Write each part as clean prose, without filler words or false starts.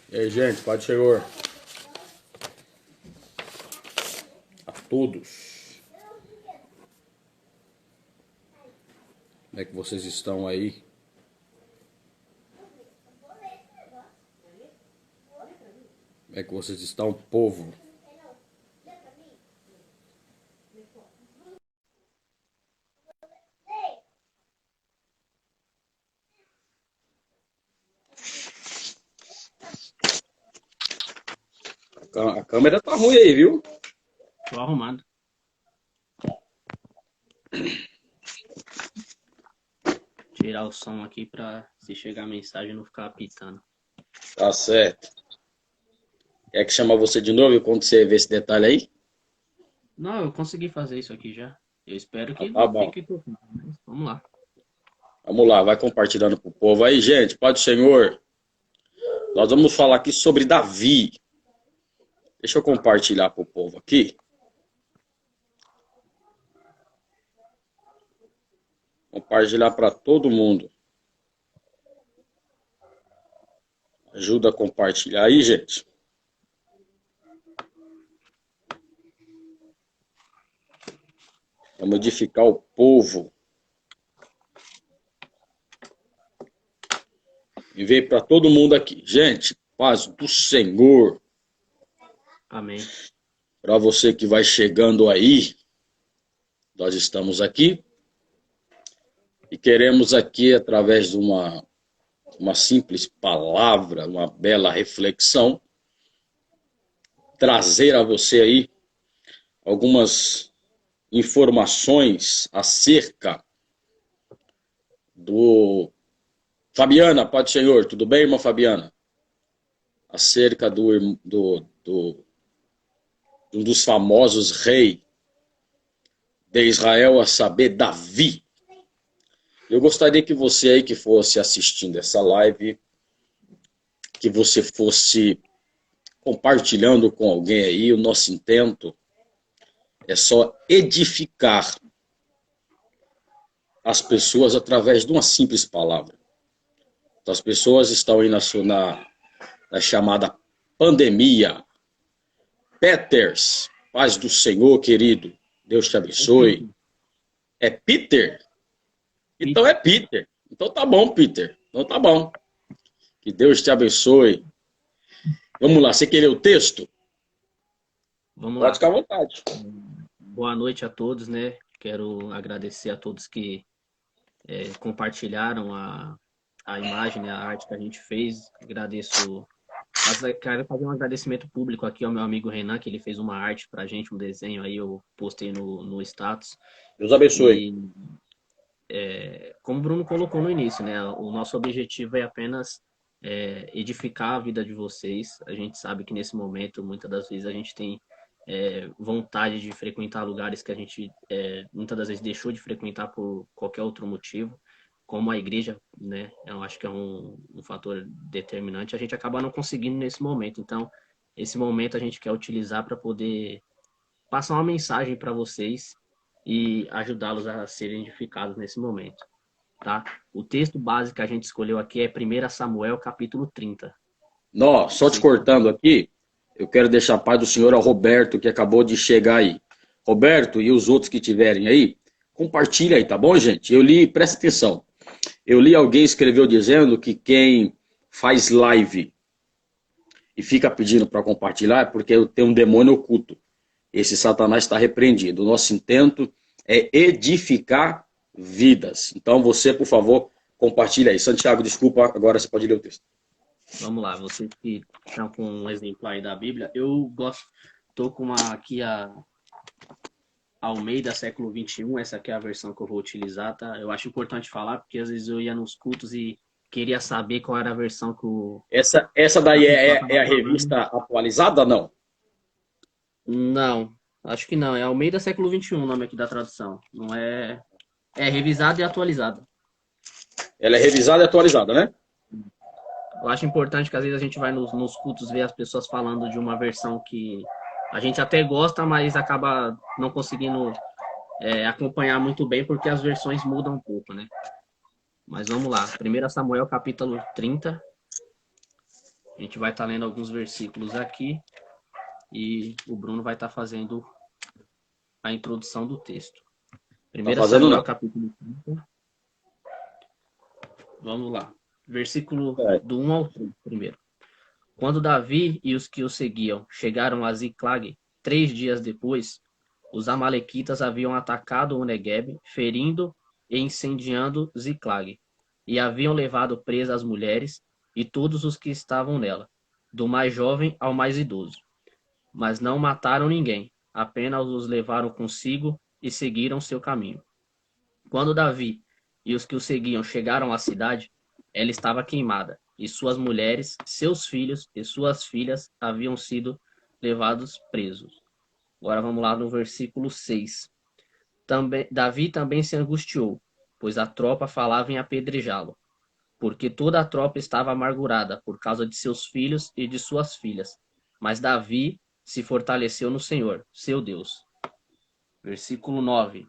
E aí, gente, pode chegar a todos. Como é que vocês estão aí? Como é que vocês estão, povo? A câmera tá ruim aí, viu? Tô arrumado. Tirar o som aqui pra se chegar a mensagem não ficar apitando. Tá certo. Quer que chamar você de novo quando você ver esse detalhe aí? Não, eu consegui fazer isso aqui já. Eu espero que Tá não bom. fique tudo, mas vamos lá. Vamos lá, vai compartilhando pro povo aí, gente. Pode, Senhor. Nós vamos falar aqui sobre Davi. Deixa eu compartilhar pro povo aqui. Compartilhar para todo mundo. Ajuda a compartilhar aí, gente. Vamos edificar o povo. E veio para todo mundo aqui. Gente, paz do Senhor. Amém. Para você que vai chegando aí, nós estamos aqui e queremos aqui, através de uma simples palavra, uma bela reflexão, trazer a você aí algumas informações acerca do... Fabiana, pode, Senhor, tudo bem, irmã Fabiana? Acerca um dos famosos reis de Israel, a saber, Davi. Eu gostaria que você aí que fosse assistindo essa live, que você fosse compartilhando com alguém aí. O nosso intento é só edificar as pessoas através de uma simples palavra. Então, as pessoas estão aí na chamada pandemia. Peters, paz do Senhor, querido. Deus te abençoe. É Peter? Então é Peter. Então tá bom, Peter. Então tá bom. Que Deus te abençoe. Vamos lá, você queria o texto? Vamos Pode lá. ficar à vontade. Boa noite a todos, né? Quero agradecer a todos que compartilharam a imagem, né, a arte que a gente fez. Agradeço. Quero fazer um agradecimento público aqui ao meu amigo Renan, que ele fez uma arte pra gente, um desenho aí, eu postei no status. Deus abençoe. E como o Bruno colocou no início, né? O nosso objetivo é apenas edificar a vida de vocês. A gente sabe que nesse momento, muitas das vezes, a gente tem vontade de frequentar lugares que a gente muitas das vezes deixou de frequentar por qualquer outro motivo, como a igreja, né? Eu acho que é um fator determinante. A gente acaba não conseguindo nesse momento. Então, esse momento a gente quer utilizar para poder passar uma mensagem para vocês e ajudá-los a serem edificados nesse momento, tá? O texto base que a gente escolheu aqui é 1 Samuel, capítulo 30. Nó, Não só te sei se... cortando aqui, eu quero deixar a paz do Senhor ao Roberto, que acabou de chegar aí. Roberto e os outros que tiverem aí, compartilha aí, tá bom, gente? Eu li, presta atenção. Eu li alguém escreveu dizendo que quem faz live e fica pedindo para compartilhar é porque tem um demônio oculto. Esse Satanás está repreendido. O nosso intento é edificar vidas. Então você, por favor, compartilha aí. Santiago, desculpa, agora você pode ler o texto. Vamos lá, vocês que estão com um exemplar aí da Bíblia, eu gosto, tô com uma aqui a Almeida século 21, essa aqui é a versão que eu vou utilizar, tá? Eu acho importante falar, porque às vezes eu ia nos cultos e queria saber qual era a versão Essa a daí pessoa é estava a falando. revista atualizada, não? Não, acho que não. É Almeida século 21 o nome aqui da tradução. Não é. É revisado e atualizado. Ela é revisada e atualizada, né? Eu acho importante que às vezes a gente vai nos cultos ver as pessoas falando de uma versão que a gente até gosta, mas acaba não conseguindo acompanhar muito bem porque as versões mudam um pouco, né? Mas vamos lá. 1 Samuel capítulo 30. A gente vai estar lendo alguns versículos aqui e o Bruno vai estar fazendo a introdução do texto. Tá 1 fazendo Samuel, não. capítulo 5. Vamos lá. Versículo É. do 1 ao 3 primeiro. Quando Davi e os que o seguiam chegaram a Ziclag, 3 dias depois, os amalequitas haviam atacado o Neguebe, ferindo e incendiando Ziclag, e haviam levado presas as mulheres e todos os que estavam nela, do mais jovem ao mais idoso. Mas não mataram ninguém, apenas os levaram consigo e seguiram seu caminho. Quando Davi e os que o seguiam chegaram à cidade, ela estava queimada, e suas mulheres, seus filhos e suas filhas haviam sido levados presos. Agora vamos lá no versículo 6. Davi também se angustiou, pois a tropa falava em apedrejá-lo, porque toda a tropa estava amargurada por causa de seus filhos e de suas filhas. Mas Davi se fortaleceu no Senhor, seu Deus. Versículo 9.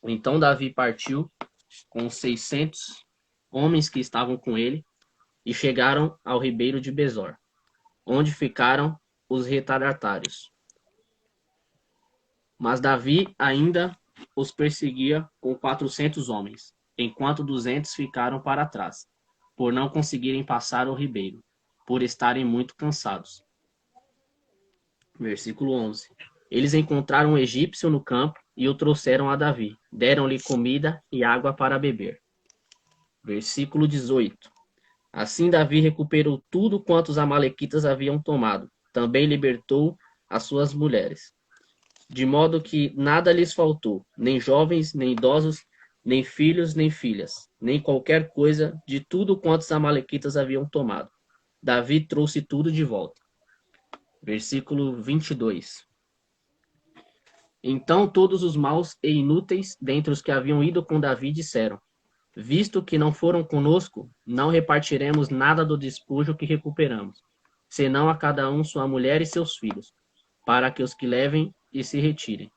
Então Davi partiu com 600 homens que estavam com ele e chegaram ao ribeiro de Besor, onde ficaram os retardatários. Mas Davi ainda os perseguia com 400 homens, enquanto 200 ficaram para trás, por não conseguirem passar o ribeiro, por estarem muito cansados. Versículo 11. Eles encontraram um egípcio no campo e o trouxeram a Davi. Deram-lhe comida e água para beber. Versículo 18. Assim Davi recuperou tudo quanto os amalequitas haviam tomado. Também libertou as suas mulheres. De modo que nada lhes faltou, nem jovens, nem idosos, nem filhos, nem filhas, nem qualquer coisa de tudo quanto os amalequitas haviam tomado. Davi trouxe tudo de volta. Versículo 22. Então todos os maus e inúteis dentre os que haviam ido com Davi disseram: visto que não foram conosco, não repartiremos nada do despojo que recuperamos, senão a cada um sua mulher e seus filhos, para que os que levem e se retirem.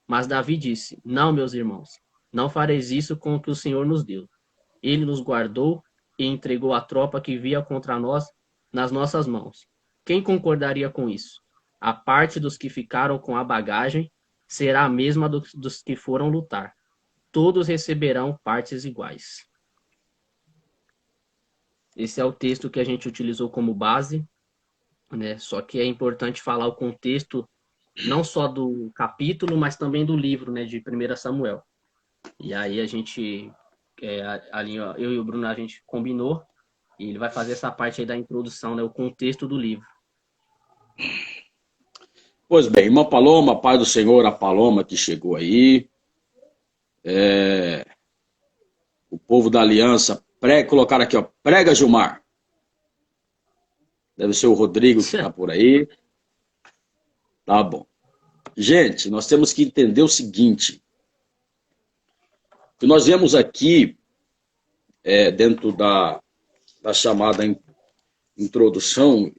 Mas Davi disse: não, meus irmãos, não fareis isso com o que o Senhor nos deu. Ele nos guardou e entregou a tropa que via contra nós nas nossas mãos. Quem concordaria com isso? A parte dos que ficaram com a bagagem será a mesma dos que foram lutar. Todos receberão partes iguais. Esse é o texto que a gente utilizou como base, né? Só que é importante falar o contexto não só do capítulo, mas também do livro, né, de 1 Samuel. E aí a gente, ali, ó, eu e o Bruno, a gente combinou, e ele vai fazer essa parte aí da introdução, né, o contexto do livro. Pois bem, irmã Paloma, Pai do Senhor, a Paloma que chegou aí. O povo da aliança, colocaram aqui, ó, prega Gilmar. Deve ser o Rodrigo que está por aí. Tá bom. Gente, nós temos que entender o seguinte. Que nós vemos aqui, dentro da chamada introdução,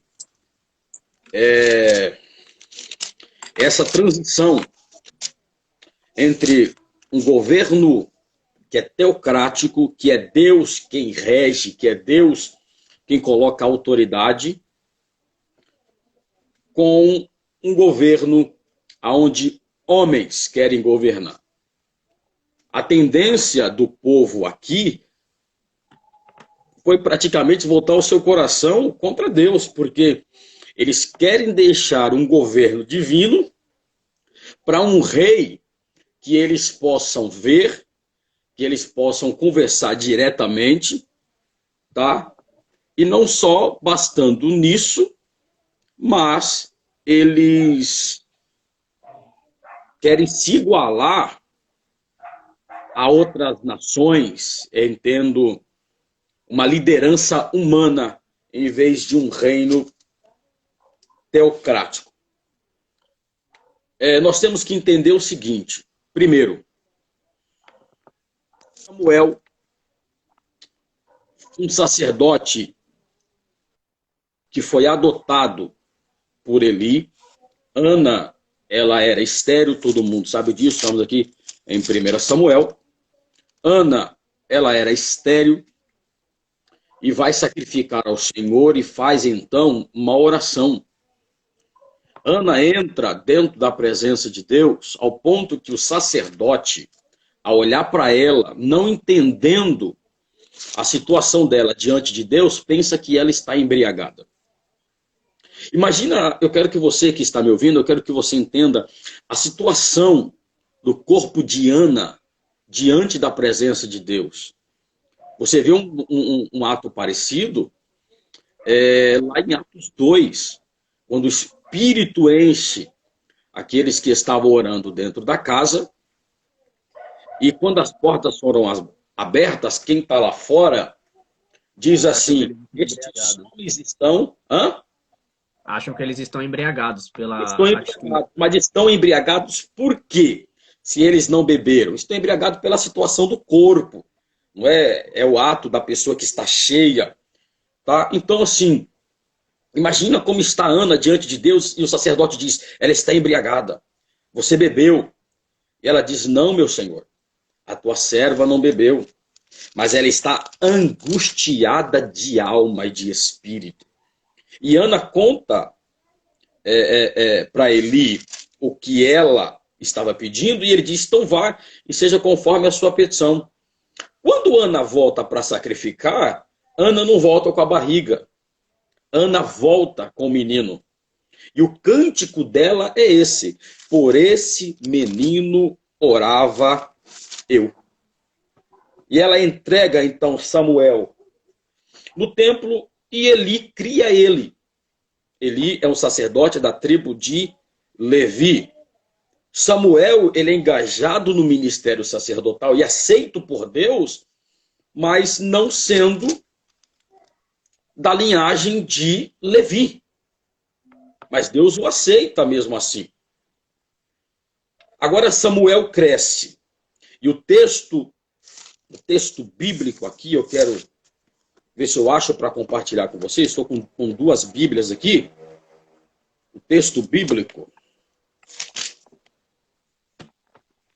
essa transição entre um governo que é teocrático, que é Deus quem rege, que é Deus quem coloca a autoridade, com um governo onde homens querem governar. A tendência do povo aqui foi praticamente voltar o seu coração contra Deus, porque eles querem deixar um governo divino para um rei que eles possam ver, que eles possam conversar diretamente, tá? E não só bastando nisso, mas eles querem se igualar a outras nações, entendo, uma liderança humana em vez de um reino teocrático. Nós temos que entender o seguinte. Primeiro, Samuel, um sacerdote que foi adotado por Eli. Ana, ela era estéril, todo mundo sabe disso, estamos aqui em 1 Samuel. Ana, ela era estéril, e vai sacrificar ao Senhor e faz então uma oração. Ana entra dentro da presença de Deus ao ponto que o sacerdote, ao olhar para ela, não entendendo a situação dela diante de Deus, pensa que ela está embriagada. Imagina, eu quero que você que está me ouvindo, eu quero que você entenda a situação do corpo de Ana diante da presença de Deus. Você vê um ato parecido lá em Atos 2, quando o Espírito enche aqueles que estavam orando dentro da casa, e quando as portas foram abertas, quem está lá fora diz assim, estes homens estão... Hã? Acham que eles estão embriagados pela Estão embriagados, mas estão embriagados por quê? Se eles não beberam, estão embriagados pela situação do corpo, não é? É o ato da pessoa que está cheia, tá? Então, assim, imagina como está Ana diante de Deus e o sacerdote diz, ela está embriagada, você bebeu. E ela diz, não, meu Senhor, a tua serva não bebeu, mas ela está angustiada de alma e de espírito. E Ana conta para Eli o que ela estava pedindo, e ele diz, então vá e seja conforme a sua petição. Quando Ana volta para sacrificar, Ana não volta com a barriga. Ana volta com o menino. E o cântico dela é esse, por esse menino orava eu. E ela entrega então Samuel no templo e Eli cria ele. Eli é um sacerdote da tribo de Levi. Samuel, ele é engajado no ministério sacerdotal e aceito por Deus, mas não sendo da linhagem de Levi. Mas Deus o aceita mesmo assim. Agora Samuel cresce. E o texto bíblico aqui, eu quero ver se eu acho para compartilhar com vocês. Estou com duas Bíblias aqui. O texto bíblico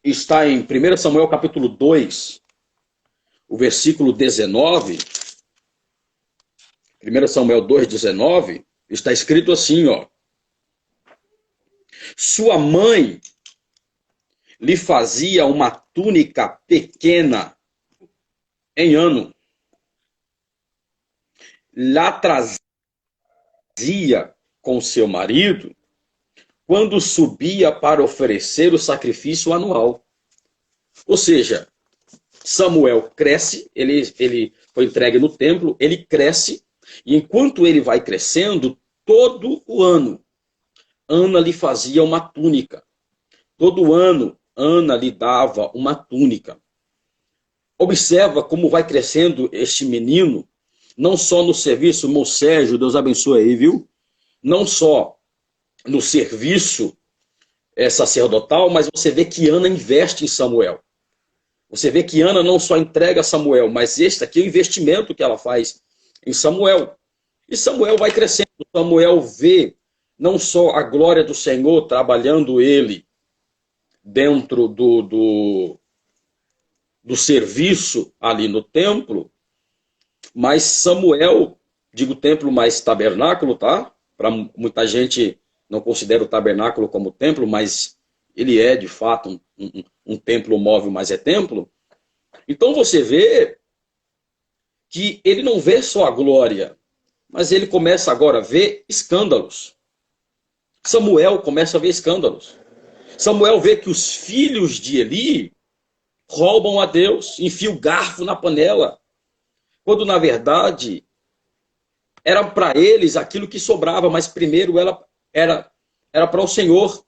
está em 1 Samuel capítulo 2, o versículo 19. 1 Samuel 2, 19, está escrito assim, ó. Sua mãe lhe fazia uma túnica pequena em ano. Lá trazia com seu marido quando subia para oferecer o sacrifício anual. Ou seja, Samuel cresce, ele foi entregue no templo, ele cresce, e enquanto ele vai crescendo, todo o ano, Ana lhe fazia uma túnica. Todo ano, Ana lhe dava uma túnica. Observa como vai crescendo este menino, não só no serviço, irmão Sérgio, Deus abençoe aí, viu? Não só no serviço sacerdotal, mas você vê que Ana investe em Samuel. Você vê que Ana não só entrega Samuel, mas este aqui é o investimento que ela faz em Samuel. E Samuel vai crescendo. Samuel vê não só a glória do Senhor trabalhando ele dentro do serviço ali no templo, mas Samuel, digo templo, mas tabernáculo, tá? Para muita gente não considera o tabernáculo como templo, mas ele é de fato um templo móvel, mas é templo. Então você vê que ele não vê só a glória, mas ele começa agora a ver escândalos. Samuel começa a ver escândalos. Samuel vê que os filhos de Eli roubam a Deus, enfiam o garfo na panela, quando na verdade era para eles aquilo que sobrava, mas primeiro era para o Senhor.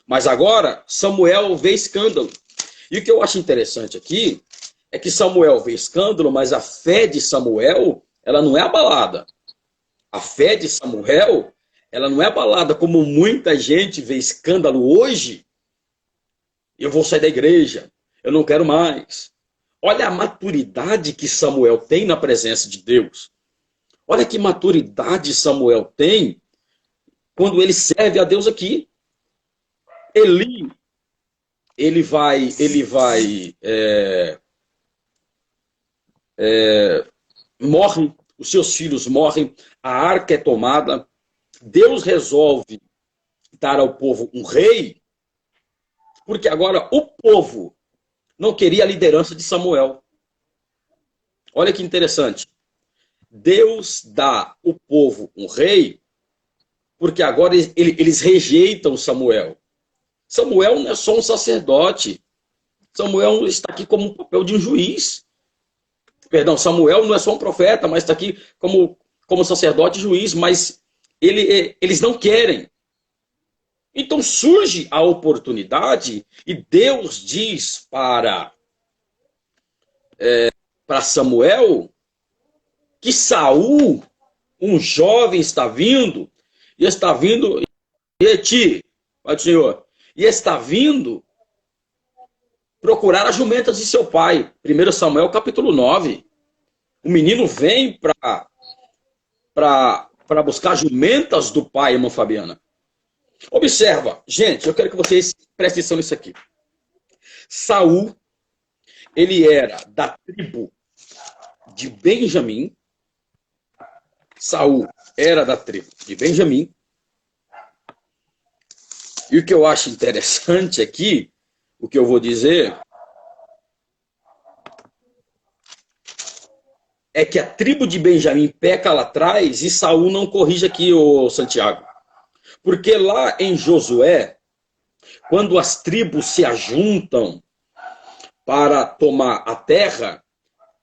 Mas agora Samuel vê escândalo. E o que eu acho interessante aqui é que Samuel vê escândalo, mas a fé de Samuel, ela não é abalada. A fé de Samuel, ela não é abalada como muita gente vê escândalo hoje. Eu vou sair da igreja, eu não quero mais. Olha a maturidade que Samuel tem na presença de Deus. Olha que maturidade Samuel tem quando ele serve a Deus aqui. Eli, morre os seus filhos morrem, a arca é tomada, Deus resolve dar ao povo um rei, porque agora o povo não queria a liderança de Samuel. Olha que interessante. Deus dá ao povo um rei, porque agora eles rejeitam Samuel. Samuel não é só um sacerdote. Samuel está aqui como um papel de um juiz. Perdão, Samuel não é só um profeta, mas está aqui como sacerdote e juiz, mas eles não querem. Então surge a oportunidade e Deus diz para Samuel que Saul, um jovem, está vindo, e está vindo, Pai do Senhor, e está vindo procurar as jumentas de seu pai. 1 Samuel capítulo 9. O menino vem para buscar jumentas do pai, irmã Fabiana. Observa, gente, eu quero que vocês prestem atenção nisso aqui. Saul, ele era da tribo de Benjamim. Saul era da tribo de Benjamim. E o que eu acho interessante aqui, o que eu vou dizer, é que a tribo de Benjamim peca lá atrás e Saul não corrige aqui, ô Santiago. Porque lá em Josué, quando as tribos se ajuntam para tomar a terra,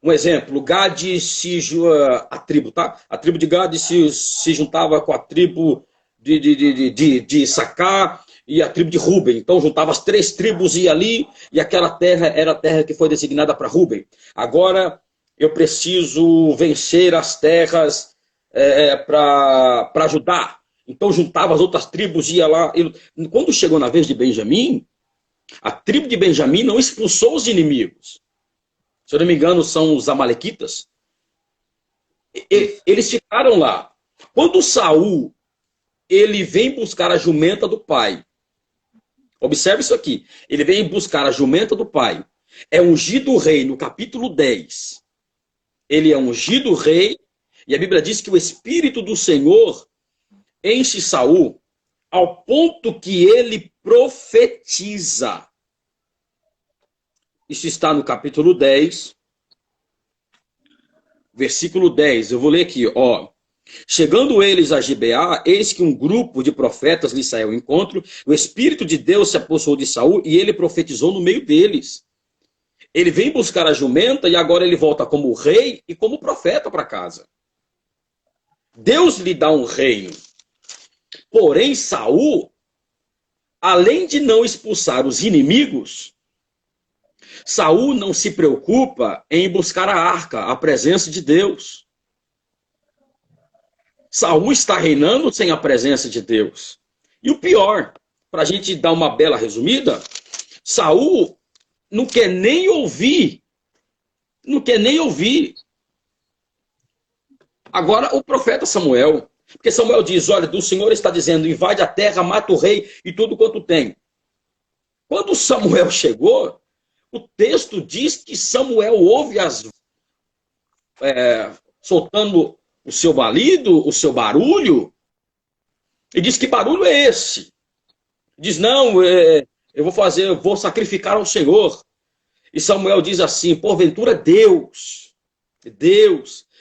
um exemplo, Gade a tribo, tá? A tribo de Gade se juntava com a tribo de Issacar e a tribo de Ruben. Então juntava as três tribos e ali, e aquela terra era a terra que foi designada para Ruben. Agora eu preciso vencer as terras para Judá. Então juntava as outras tribos e ia lá. E quando chegou na vez de Benjamim, a tribo de Benjamim não expulsou os inimigos. Se eu não me engano, são os amalequitas. Eles ficaram lá. Quando Saul, ele vem buscar a jumenta do pai. Observe isso aqui. Ele vem buscar a jumenta do pai. É ungido rei no capítulo 10. Ele é ungido rei. E a Bíblia diz que o Espírito do Senhor enche Saul ao ponto que ele profetiza. Isso está no capítulo 10, versículo 10. Eu vou ler aqui, ó. Chegando eles a Gibeá, eis que um grupo de profetas lhe saiu ao encontro. O Espírito de Deus se apossou de Saul e ele profetizou no meio deles. Ele vem buscar a jumenta e agora ele volta como rei e como profeta para casa. Deus lhe dá um reino. Porém, Saul, além de não expulsar os inimigos, Saul não se preocupa em buscar a arca, a presença de Deus. Saul está reinando sem a presença de Deus. E o pior, para a gente dar uma bela resumida, Saul não quer nem ouvir. Não quer nem ouvir. Agora o profeta Samuel, porque Samuel diz, olha, do Senhor está dizendo, invade a terra, mata o rei e tudo quanto tem. Quando Samuel chegou, o texto diz que Samuel ouve soltando o seu balido, o seu barulho, e diz, que barulho é esse? Diz, não, eu vou sacrificar ao Senhor. E Samuel diz assim, porventura Deus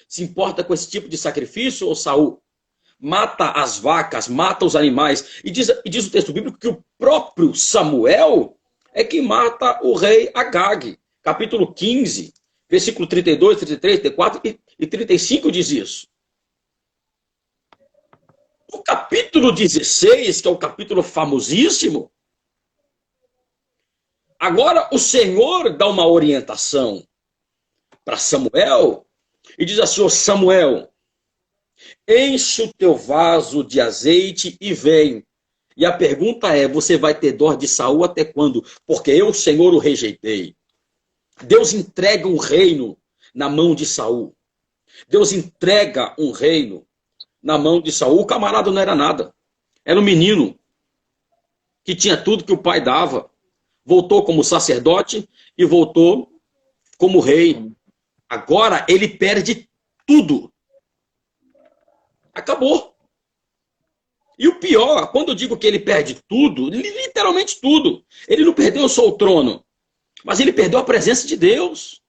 se importa com esse tipo de sacrifício, ou Saul? Mata as vacas, mata os animais. E diz o texto bíblico que o próprio Samuel é que mata o rei Agag. Capítulo 15, versículo 32, 33, 34 e 35 diz isso. O capítulo 16, que é o capítulo famosíssimo, agora o Senhor dá uma orientação para Samuel e diz assim, ô Samuel, enche o teu vaso de azeite e vem. E a pergunta é, você vai ter dó de Saul até quando? Porque eu, Senhor, o rejeitei. Deus entrega um reino na mão de Saul. Deus entrega um reino na mão de Saul. O camarada não era nada. Era um menino que tinha tudo que o pai dava. Voltou como sacerdote e voltou como rei. Agora ele perde tudo. Acabou. E o pior, quando eu digo que ele perde tudo, literalmente tudo. Ele não perdeu só o trono, mas ele perdeu a presença de Deus.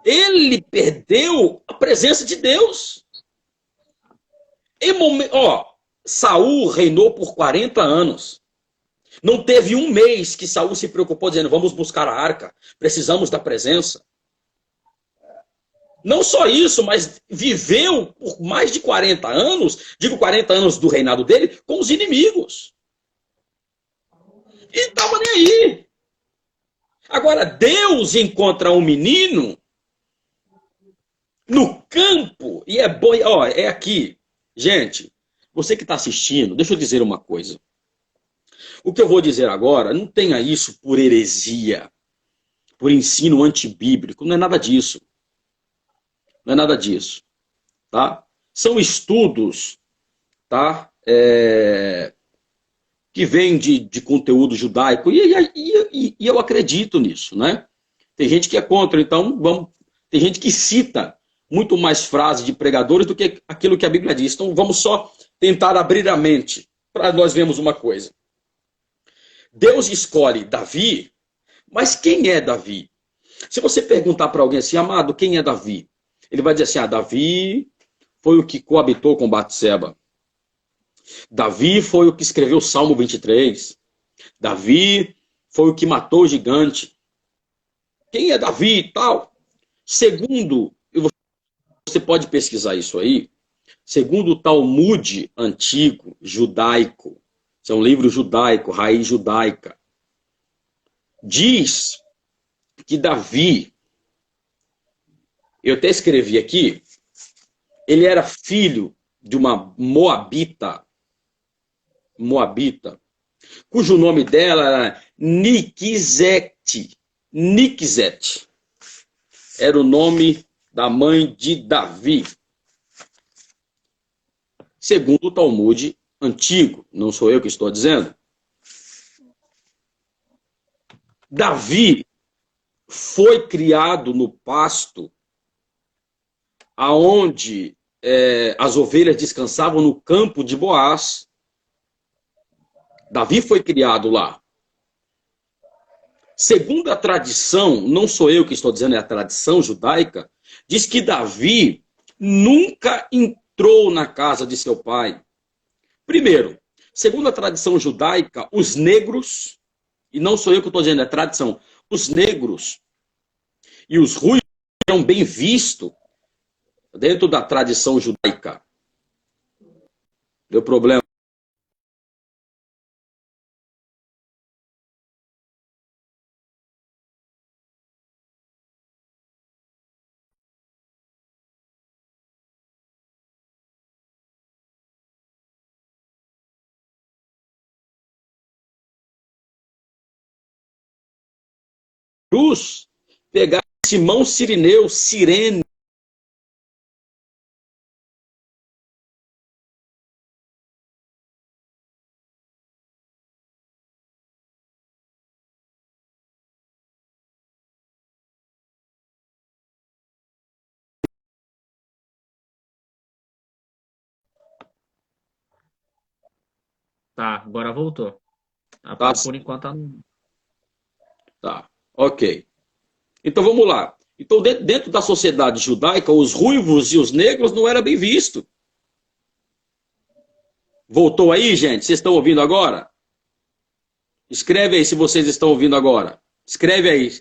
Ele perdeu a presença de Deus. Saul reinou por 40 anos. Não teve um mês que Saul se preocupou dizendo, vamos buscar a arca, precisamos da presença. Não só isso, mas viveu por mais de 40 anos, digo 40 anos do reinado dele, com os inimigos. E estava nem aí. Agora, Deus encontra um menino no campo, e é bom, é aqui. Gente, você que está assistindo, deixa eu dizer uma coisa. O que eu vou dizer agora, não tenha isso por heresia, por ensino antibíblico, não é nada disso. Não é nada disso, tá? São estudos, tá? Que vêm de conteúdo judaico, e eu acredito nisso, né? Tem gente que é contra, então tem gente que cita muito mais frases de pregadores do que aquilo que a Bíblia diz. Então vamos só tentar abrir a mente para nós vermos uma coisa. Deus escolhe Davi, mas quem é Davi? Se você perguntar para alguém assim, amado, quem é Davi? Ele vai dizer assim, Davi foi o que coabitou com Batseba. Davi foi o que escreveu o Salmo 23. Davi foi o que matou o gigante. Quem é Davi e tal? Segundo, você pode pesquisar isso aí, segundo o Talmud antigo, judaico, isso é um livro judaico, raiz judaica, diz que Davi, eu até escrevi aqui, ele era filho de uma moabita, cujo nome dela era Niquizete. Niquizete era o nome da mãe de Davi. Segundo o Talmud antigo, não sou eu que estou dizendo. Davi foi criado no pasto, aonde as ovelhas descansavam no campo de Boaz. Davi foi criado lá. Segundo a tradição, não sou eu que estou dizendo, é a tradição judaica, diz que Davi nunca entrou na casa de seu pai. Primeiro, segundo a tradição judaica, os negros, e não sou eu que estou dizendo, é a tradição, os negros e os ruivos eram bem vistos dentro da tradição judaica. Deu problema? Cruz, pegar Simão Cirineu, Cirene. Tá, agora voltou. Tá, Por enquanto, ela não... tá, ok. Então vamos lá. Então, dentro da sociedade judaica, os ruivos e os negros não eram bem vistos. Voltou aí, gente? Vocês estão ouvindo agora? Escreve aí se vocês estão ouvindo agora. Escreve aí.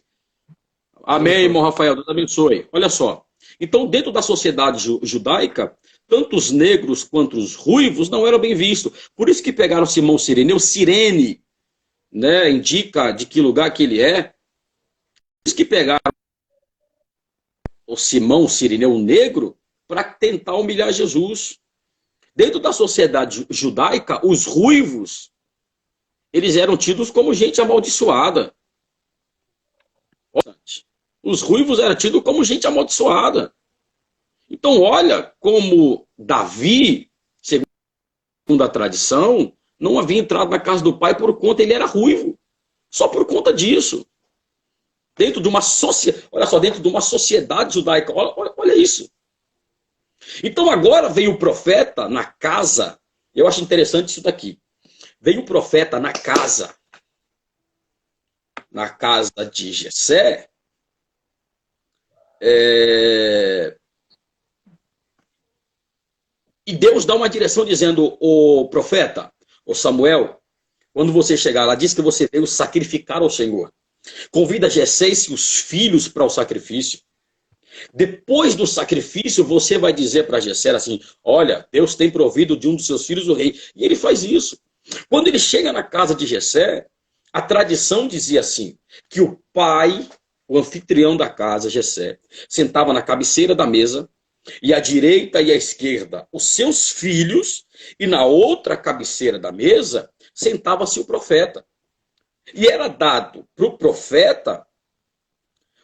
Amém, irmão Rafael. Deus abençoe. Olha só. Então, dentro da sociedade judaica, tanto os negros quanto os ruivos não eram bem vistos. Por isso que pegaram Simão Cireneu. Cirene, né, indica de que lugar que ele é. Por isso que pegaram o Simão Cireneu negro para tentar humilhar Jesus. Dentro da sociedade judaica, os ruivos, eles eram tidos como gente amaldiçoada. Os ruivos eram tidos como gente amaldiçoada. Então, olha como Davi, segundo a tradição, não havia entrado na casa do pai por conta, ele era ruivo. Só por conta disso. Dentro de uma olha só, dentro de uma sociedade judaica, olha isso. Então agora veio o profeta na casa. Eu acho interessante isso daqui. Veio o profeta na casa de Jessé. E Deus dá uma direção dizendo: o profeta, o Samuel, quando você chegar lá, diz que você veio sacrificar ao Senhor. Convida Jessé e seus filhos para o sacrifício. Depois do sacrifício, você vai dizer para Jessé assim: olha, Deus tem provido de um dos seus filhos o rei. E ele faz isso. Quando ele chega na casa de Jessé, a tradição dizia assim, que o pai, o anfitrião da casa, Jessé, sentava na cabeceira da mesa, e à direita e à esquerda os seus filhos, e na outra cabeceira da mesa sentava-se o profeta. E era dado para o profeta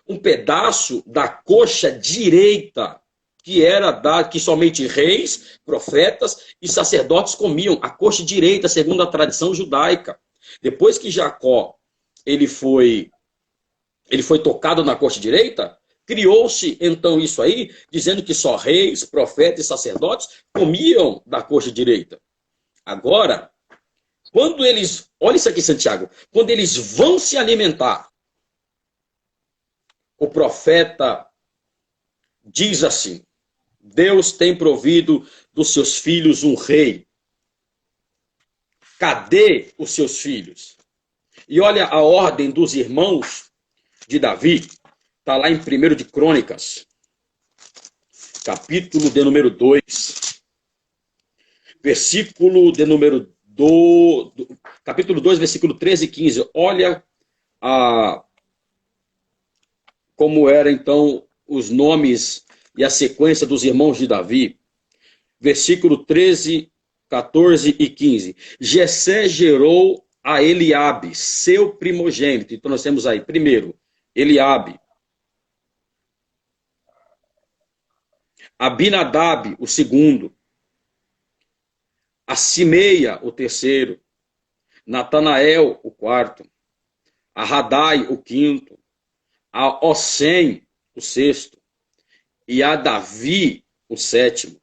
um pedaço da coxa direita, que era dado, que somente reis, profetas e sacerdotes comiam, a coxa direita, segundo a tradição judaica. Depois que Jacó ele foi tocado na coxa direita, criou-se então isso aí, dizendo que só reis, profetas e sacerdotes comiam da coxa direita. Agora, quando eles, olha isso aqui, Santiago, quando eles vão se alimentar, o profeta diz assim: Deus tem provido dos seus filhos um rei. Cadê os seus filhos? E olha a ordem dos irmãos de Davi. Está lá em 1 de Crônicas, capítulo de número 2. Versículo de número 2, capítulo 2, versículo 13 e 15. Olha como eram então os nomes e a sequência dos irmãos de Davi. Versículo 13, 14 e 15. Jessé gerou a Eliabe, seu primogênito. Então nós temos aí, primeiro, Eliabe. Abinadab, o segundo. A Simeia, o terceiro. Natanael, o quarto. A Radai, o quinto. A Ossem, o sexto. E a Davi, o sétimo.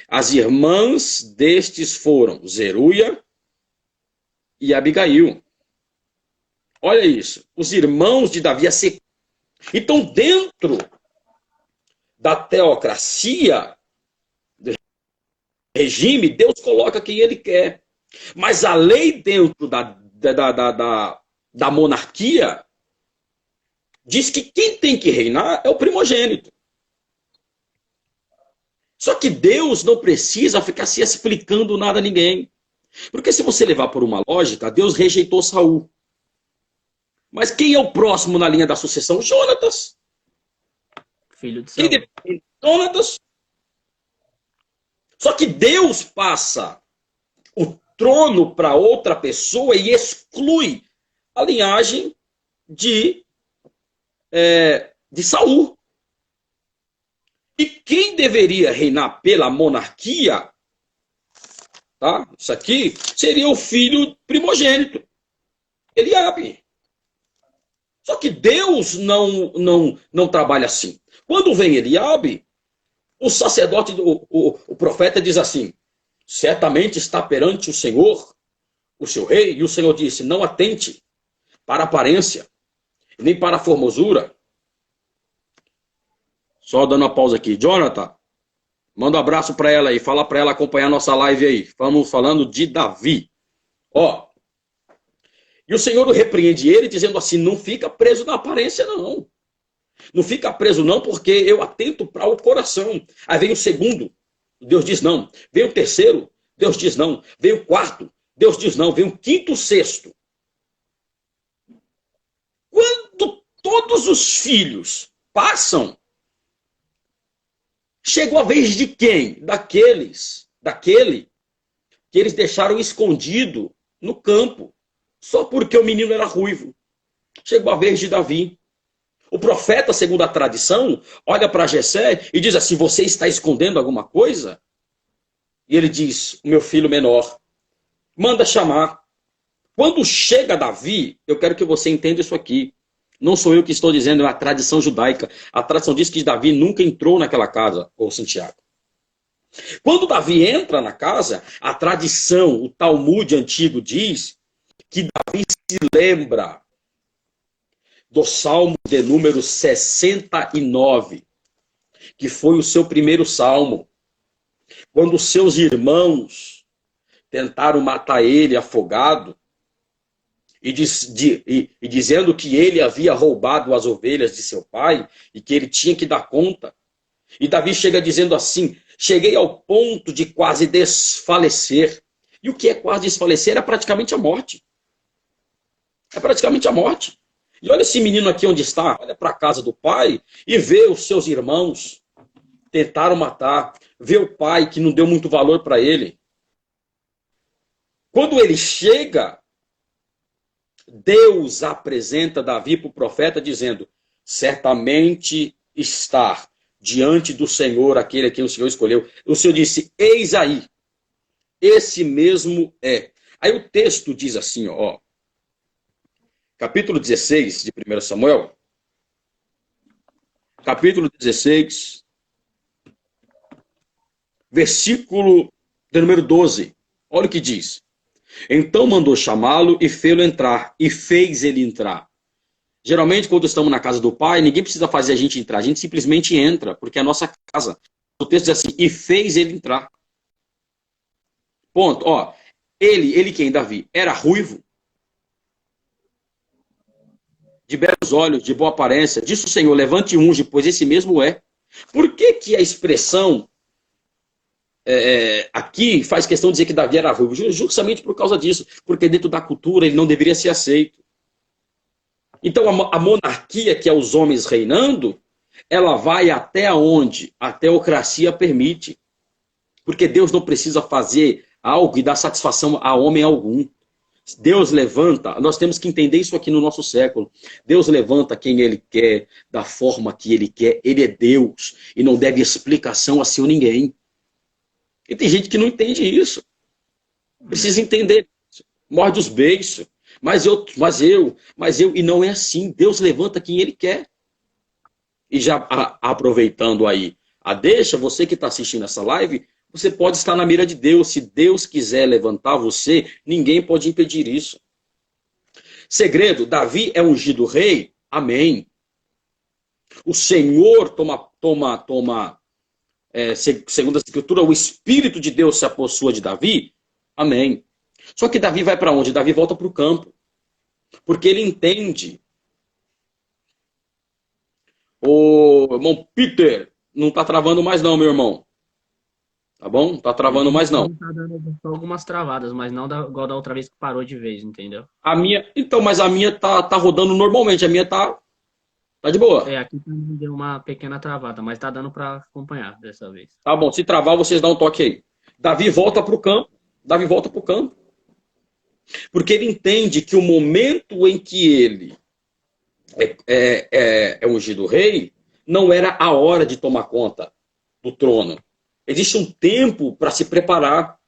As irmãs destes foram Zeruia e Abigail. Olha isso. Os irmãos de Davi. Então, dentro da teocracia, do regime, Deus coloca quem ele quer. Mas a lei dentro da monarquia diz que quem tem que reinar é o primogênito. Só que Deus não precisa ficar se explicando nada a ninguém. Porque se você levar por uma lógica, Deus rejeitou Saul. Mas quem é o próximo na linha da sucessão? Jonatas. Filho de Saul. Jonatas. Só que Deus passa o trono para outra pessoa e exclui a linhagem de Saul. E quem deveria reinar pela monarquia, tá? Isso aqui seria o filho primogênito, Eliabe. Só que Deus não trabalha assim. Quando vem Eliabe, o sacerdote, o profeta diz assim: certamente está perante o Senhor, o seu rei, e o Senhor disse: não atente para a aparência, nem para a formosura. Só dando uma pausa aqui. Jonathan, manda um abraço para ela aí. Fala para ela acompanhar nossa live aí. Estamos falando de Davi. Ó. E o Senhor repreende ele dizendo assim: não fica preso na aparência não. Não fica preso não, porque eu atento para o coração. Aí vem o segundo, Deus diz não. Vem o terceiro, Deus diz não. Vem o quarto, Deus diz não. Vem o quinto, o sexto. Quando todos os filhos passam, chegou a vez de quem? Daquele que eles deixaram escondido no campo, só porque o menino era ruivo. Chegou a vez de Davi. O profeta, segundo a tradição, olha para Jessé e diz assim: você está escondendo alguma coisa? E ele diz: o meu filho menor. Manda chamar. Quando chega Davi, eu quero que você entenda isso aqui. Não sou eu que estou dizendo, é a tradição judaica. A tradição diz que Davi nunca entrou naquela casa, ô Santiago. Quando Davi entra na casa, a tradição, o Talmud antigo diz que Davi se lembra do Salmo de número 69, que foi o seu primeiro salmo. Quando seus irmãos tentaram matar ele afogado, e dizendo que ele havia roubado as ovelhas de seu pai, e que ele tinha que dar conta. E Davi chega dizendo assim: cheguei ao ponto de quase desfalecer. E o que é quase desfalecer? É praticamente a morte. É praticamente a morte. E olha esse menino aqui onde está, olha para a casa do pai e vê os seus irmãos tentaram matar, vê o pai que não deu muito valor para ele. Quando ele chega, Deus apresenta Davi para o profeta dizendo: certamente está diante do Senhor aquele a quem o Senhor escolheu. O Senhor disse: eis aí, esse mesmo é. Aí o texto diz assim, ó, capítulo 16 de 1 Samuel, capítulo 16, versículo de número 12. Olha o que diz. Então mandou chamá-lo e fê-lo entrar, e fez ele entrar. Geralmente, quando estamos na casa do pai, ninguém precisa fazer a gente entrar, a gente simplesmente entra, porque é a nossa casa. O texto diz assim: e fez ele entrar. Ponto. Ó, ele quem, Davi? Era ruivo, de belos olhos, de boa aparência. Disse o Senhor: levante e unge, pois esse mesmo é. Por que que a expressão aqui faz questão de dizer que Davi era ruivo? Justamente por causa disso, porque dentro da cultura ele não deveria ser aceito. Então a monarquia, que é os homens reinando, ela vai até onde a teocracia permite. Porque Deus não precisa fazer algo e dar satisfação a homem algum. Deus levanta, nós temos que entender isso aqui no nosso século. Deus levanta quem Ele quer, da forma que Ele quer. Ele é Deus e não deve explicação a seu ninguém. E tem gente que não entende isso. Precisa entender. Morde os beiços. Mas eu, e não é assim. Deus levanta quem Ele quer. E já aproveitando aí a deixa, você que está assistindo essa live, você pode estar na mira de Deus. Se Deus quiser levantar você, ninguém pode impedir isso. Segredo: Davi é ungido rei? Amém. O Senhor segundo a Escritura, o Espírito de Deus se apossua de Davi? Amém. Só que Davi vai para onde? Davi volta para o campo. Porque ele entende. O irmão Peter, não está travando mais não, meu irmão. Tá bom? Não está travando mais não. Tá dando algumas travadas, mas não igual da outra vez que parou de vez, entendeu? A minha, então, mas a minha tá rodando normalmente, a minha tá de boa. Aqui também deu uma pequena travada, mas tá dando para acompanhar dessa vez. Tá bom, se travar, vocês dão um toque aí. Davi volta para o campo. Davi volta para o campo. Porque ele entende que o momento em que ele é ungido rei, não era a hora de tomar conta do trono. Existe um tempo para se preparar.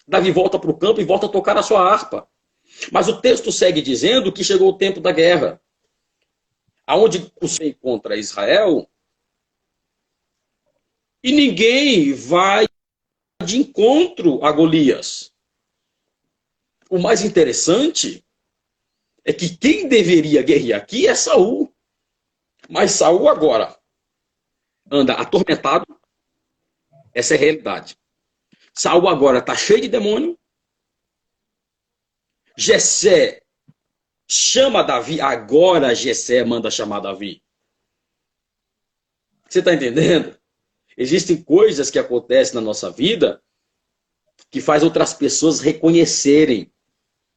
Davi volta para o campo e volta a tocar a sua harpa. Mas o texto segue dizendo que chegou o tempo da guerra. Aonde você encontra Israel, e ninguém vai de encontro a Golias. O mais interessante é que quem deveria guerrear aqui é Saul. Mas Saul agora anda atormentado. Essa é a realidade. Saul agora está cheio de demônio. Jessé chama Davi. Agora Jessé manda chamar Davi. Você está entendendo? Existem coisas que acontecem na nossa vida que faz outras pessoas reconhecerem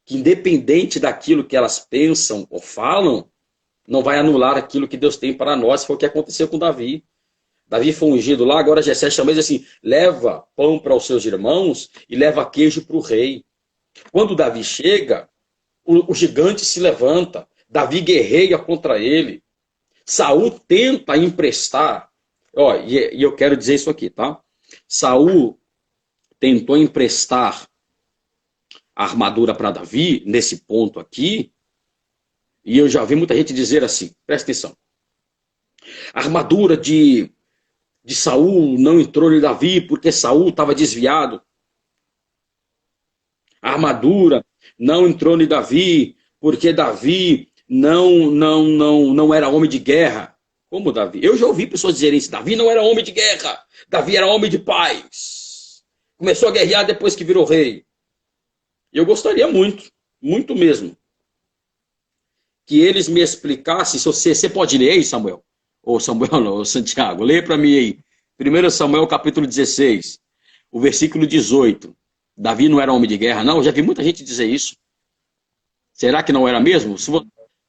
que, independente daquilo que elas pensam ou falam, não vai anular aquilo que Deus tem para nós. Foi o que aconteceu com Davi. Davi foi ungido lá, agora Jessé chama ele assim: leva pão para os seus irmãos e leva queijo para o rei. Quando Davi chega, o gigante se levanta. Davi guerreia contra ele. Saul tenta emprestar. Ó, e eu quero dizer isso aqui, tá? Saul tentou emprestar a armadura para Davi, nesse ponto aqui, e eu já vi muita gente dizer assim, presta atenção, a armadura de de Saul não entrou em Davi porque Saul estava desviado. A armadura não entrou em Davi porque Davi não era homem de guerra. Como Davi? Eu já ouvi pessoas dizerem isso. Davi não era homem de guerra. Davi era homem de paz. Começou a guerrear depois que virou rei. Eu gostaria muito, muito mesmo, que eles me explicassem. Se você pode ler aí, Samuel? Ou Samuel não, ou Santiago. Lê para mim aí. 1 Samuel capítulo 16, o versículo 18. Davi não era homem de guerra, não? Eu já vi muita gente dizer isso. Será que não era mesmo?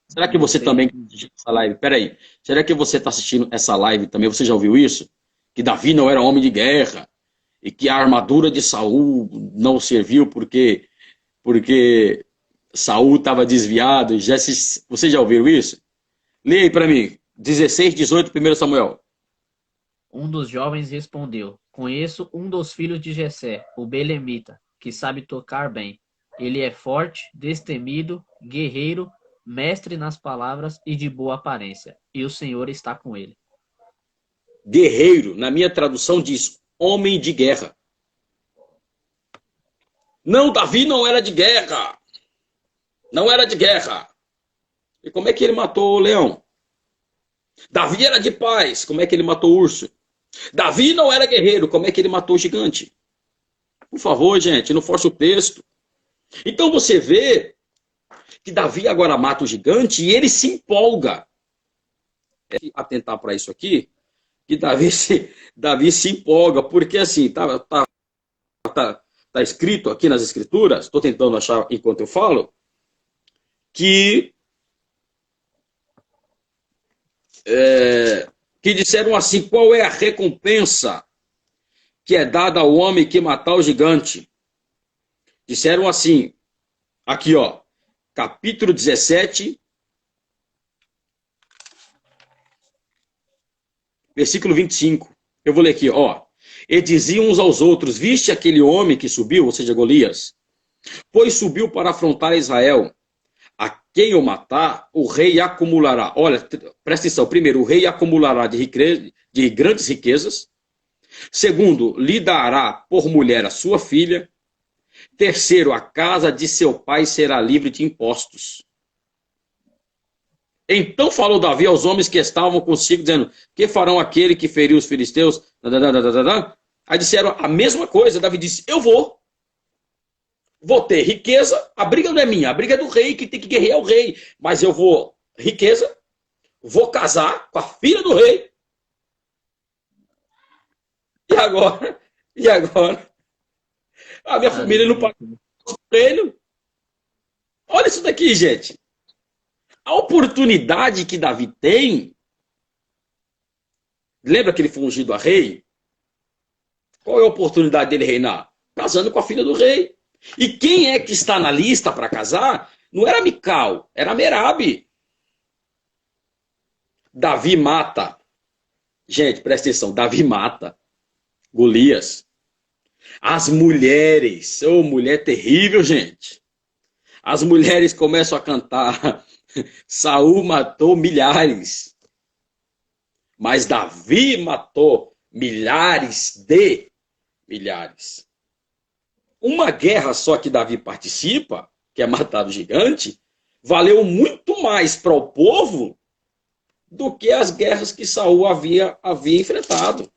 Será que você também está assistindo essa live? Peraí. Será que você está assistindo essa live também? Você já ouviu isso? Que Davi não era homem de guerra e que a armadura de Saul não serviu porque Saul estava desviado. Você já ouviu isso? Leia aí para mim. 16, 18, 1 Samuel. Um dos jovens respondeu: Conheço um dos filhos de Jessé, o belemita, que sabe tocar bem. Ele é forte, destemido, guerreiro, mestre nas palavras e de boa aparência. E o Senhor está com ele. Guerreiro, na minha tradução diz homem de guerra. Não, Davi não era de guerra. Não era de guerra. E como é que ele matou o leão? Davi era de paz. Como é que ele matou o urso? Davi não era guerreiro. Como é que ele matou o gigante? Por favor, gente, não force o texto. Então você vê que Davi agora mata o gigante e ele se empolga. Atentar para isso aqui, que Davi se empolga, porque assim, tá escrito aqui nas escrituras, estou tentando achar enquanto eu falo, que disseram assim: qual é a recompensa que é dada ao homem que matar o gigante? Disseram assim, aqui ó, capítulo 17, versículo 25. Eu vou ler aqui, ó. E diziam uns aos outros: viste aquele homem que subiu, ou seja, Golias? Pois subiu para afrontar Israel. A quem eu matar, o rei acumulará. Olha, presta atenção. Primeiro, o rei acumulará de grandes riquezas. Segundo, lhe dará por mulher a sua filha. Terceiro, a casa de seu pai será livre de impostos. Então falou Davi aos homens que estavam consigo, dizendo: que farão aquele que feriu os filisteus? Aí disseram a mesma coisa. Davi disse: eu vou ter riqueza. A briga não é minha, a briga é do rei, que tem que guerrear o rei. Mas eu vou riqueza, vou casar com a filha do rei. E agora? A minha família não paga o espelho. Olha isso daqui, gente. A oportunidade que Davi tem. Lembra que ele foi ungido a rei? Qual é a oportunidade dele reinar? Casando com a filha do rei. E quem é que está na lista para casar? Não era Mical, era Merabe. Davi mata. Gente, presta atenção. Davi mata Golias. As mulheres. Ô, mulher terrível, gente. As mulheres começam a cantar: Saul matou milhares, mas Davi matou milhares de milhares. Uma guerra só que Davi participa, que é matar o gigante, valeu muito mais para o povo do que as guerras que Saul havia enfrentado.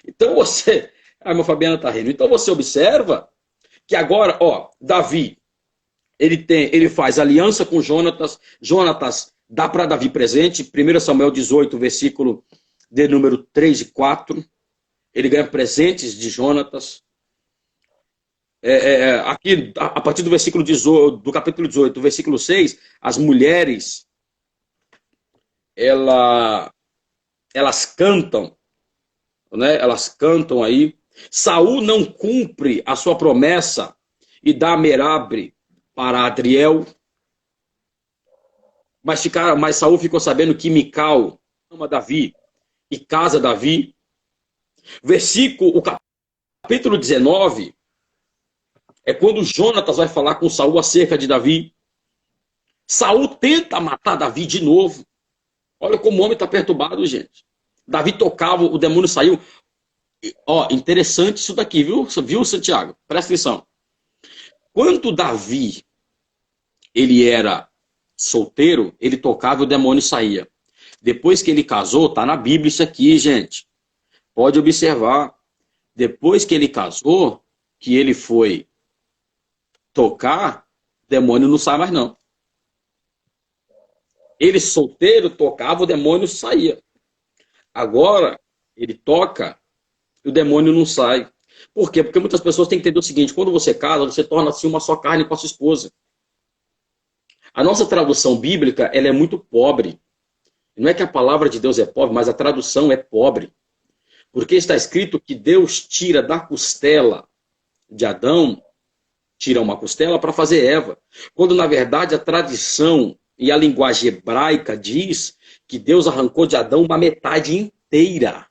Então você... A minha Fabiana está rindo. Então você observa que agora, ó, Davi, ele faz aliança com Jonatas. Jonatas dá para Davi presente. 1 Samuel 18, versículo de número 3 e 4. Ele ganha presentes de Jonatas. Aqui, a partir do versículo 18, do capítulo 18, versículo 6, as mulheres, elas cantam, né? Elas cantam aí. Saul não cumpre a sua promessa e dá Merabe para Adriel. Mas Saul ficou sabendo que Mical ama Davi e casa Davi. O capítulo 19 é quando Jonatas vai falar com Saul acerca de Davi. Saul tenta matar Davi de novo. Olha como o homem está perturbado, gente. Davi tocava, o demônio saiu. Ó, interessante isso daqui, viu, Santiago? Presta atenção. Quando Davi, ele era solteiro, ele tocava e o demônio saía. Depois que ele casou, tá na Bíblia isso aqui, gente. Pode observar. Depois que ele casou, que ele foi tocar, o demônio não sai mais não. Ele solteiro tocava, o demônio saía. Agora, ele toca e o demônio não sai. Por quê? Porque muitas pessoas têm que entender o seguinte, quando você casa, você torna-se uma só carne com a sua esposa. A nossa tradução bíblica, ela é muito pobre. Não é que a palavra de Deus é pobre, mas a tradução é pobre. Porque está escrito que Deus tira da costela de Adão, tira uma costela para fazer Eva. Quando, na verdade, a tradição e a linguagem hebraica diz que Deus arrancou de Adão uma metade inteira.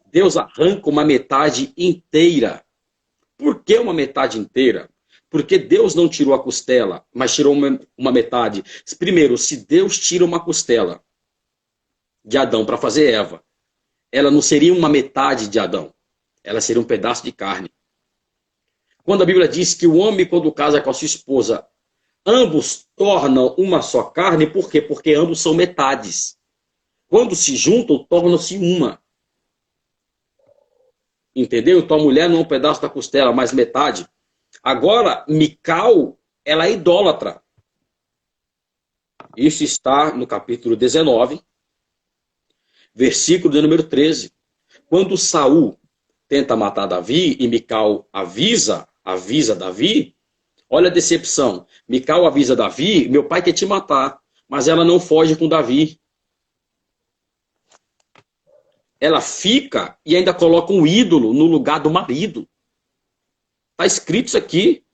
Deus arranca uma metade inteira. Por que uma metade inteira? Porque Deus não tirou a costela, mas tirou uma metade. Primeiro, se Deus tira uma costela de Adão para fazer Eva, ela não seria uma metade de Adão. Ela seria um pedaço de carne. Quando a Bíblia diz que o homem, quando casa com a sua esposa, ambos tornam uma só carne, por quê? Porque ambos são metades. Quando se juntam, tornam-se uma. Entendeu? Então a mulher não é um pedaço da costela, mas metade. Agora, Mical, ela é idólatra. Isso está no capítulo 19, versículo de número 13. Quando Saul tenta matar Davi e Mical avisa Davi, olha a decepção. Mical avisa Davi, meu pai quer te matar, mas ela não foge com Davi. Ela fica e ainda coloca um ídolo no lugar do marido. Está escrito isso aqui,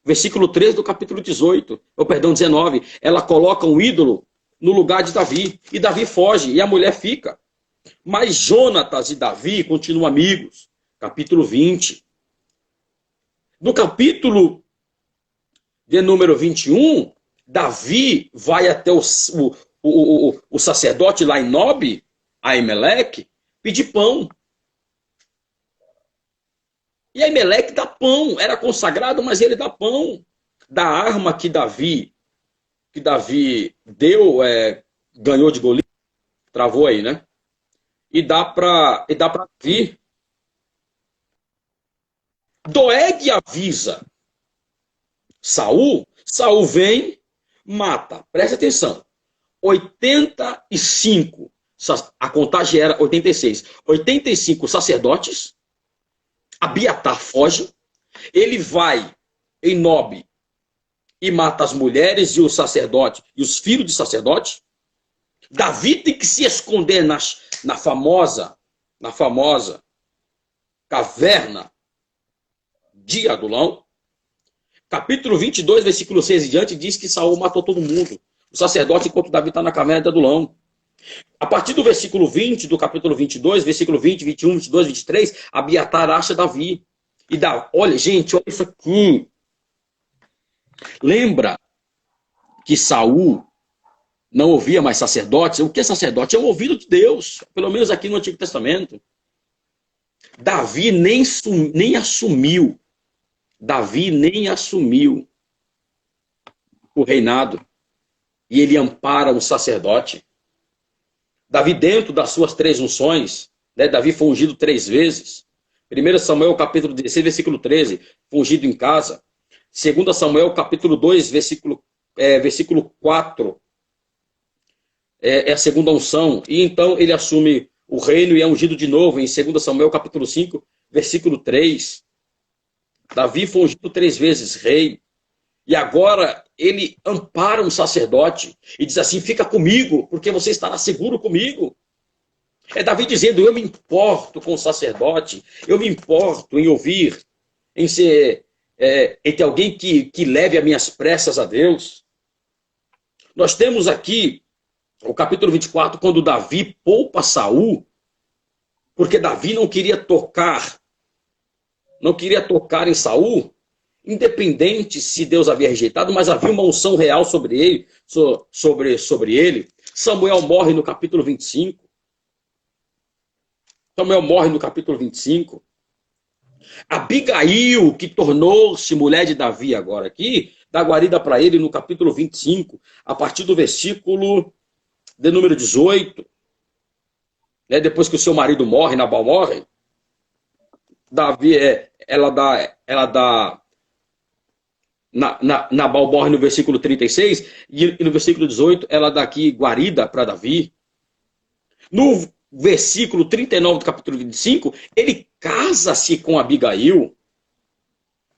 versículo 13 do capítulo 18, ou perdão, 19. Ela coloca um ídolo no lugar de Davi, e Davi foge, e a mulher fica. Mas Jonatas e Davi continuam amigos. Capítulo 20. No capítulo de número 21, Davi vai até o sacerdote lá em Nob, Aimeleque, pedir pão. E Aimeleque dá pão, era consagrado, mas ele dá pão. Da arma que Davi deu, ganhou de Golias, travou aí, né? E dá para Davi. Doeg avisa Saul, Saul vem, mata. Presta atenção. 85, a contagem era 86. 85 sacerdotes, Abiatar foge, ele vai em Nob e mata as mulheres e os sacerdotes e os filhos de sacerdotes. Davi tem que se esconder na famosa caverna de Adulão. Capítulo 22, versículo 6 e diante, diz que Saul matou todo mundo. O sacerdote, enquanto Davi está na caverna de Adulão. A partir do versículo 20, do capítulo 22, versículo 20, 21, 22, 23, Abiatar acha Davi. E dá, olha, gente, olha isso aqui. Lembra que Saul não ouvia mais sacerdotes? O que é sacerdote? É o ouvido de Deus, pelo menos aqui no Antigo Testamento. Davi nem assumiu. Davi nem assumiu o reinado. E ele ampara um sacerdote. Davi, dentro das suas 3 unções, né, Davi foi ungido 3 vezes. 1 Samuel, capítulo 16, versículo 13, foi ungido em casa. 2 Samuel, capítulo 2, versículo 4, é a segunda unção. E então ele assume o reino e é ungido de novo em 2 Samuel, capítulo 5, versículo 3. Davi foi ungido 3 vezes rei. E agora ele ampara um sacerdote e diz assim, fica comigo, porque você estará seguro comigo. É Davi dizendo, eu me importo com o sacerdote, eu me importo em ouvir, em ser entre alguém que leve as minhas pressas a Deus. Nós temos aqui o capítulo 24, quando Davi poupa Saul, porque Davi não queria tocar em Saul. independente se Deus havia rejeitado, mas havia uma unção real sobre ele, sobre ele. Samuel morre no capítulo 25. Samuel morre no capítulo 25. Abigail, que tornou-se mulher de Davi agora aqui, dá guarida para ele no capítulo 25, a partir do versículo de número 18. Né? Depois que o seu marido morre, Nabal morre, Davi, ela dá Nabal morre no versículo 36, e no versículo 18 ela dá aqui guarida para Davi. No versículo 39 do capítulo 25, ele casa-se com Abigail.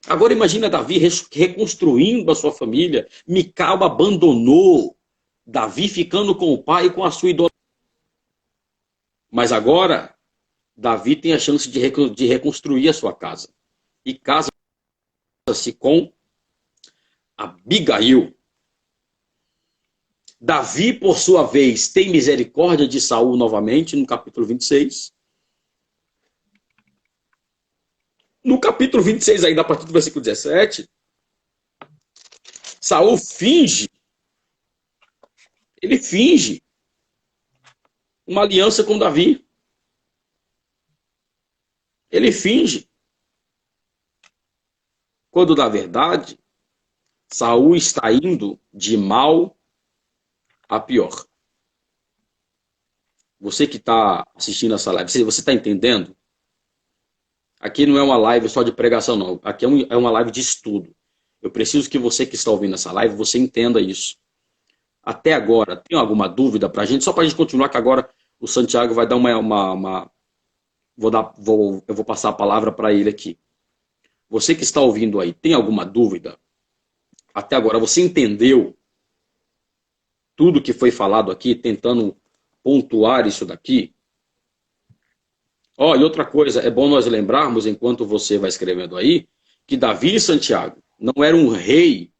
Agora imagina Davi reconstruindo a sua família. Mical abandonou Davi, ficando com o pai e com a sua idolatria. Mas agora, Davi tem a chance de reconstruir a sua casa. E casa-se com Abigail. Davi, por sua vez, tem misericórdia de Saul novamente, no capítulo 26. No capítulo 26, ainda a partir do versículo 17, Saul finge uma aliança com Davi. Ele finge. Quando, na verdade, Saul está indo de mal a pior. Você que está assistindo essa live, você está entendendo? Aqui não é uma live só de pregação, não. Aqui é uma live de estudo. Eu preciso que você que está ouvindo essa live, você entenda isso. Até agora, tem alguma dúvida para a gente? Só para a gente continuar, que agora o Santiago vai dar eu vou passar a palavra para ele aqui. Você que está ouvindo aí, tem alguma dúvida? Até agora, você entendeu tudo que foi falado aqui, tentando pontuar isso daqui? E outra coisa, é bom nós lembrarmos, enquanto você vai escrevendo aí, que Davi e Santiago não era um rei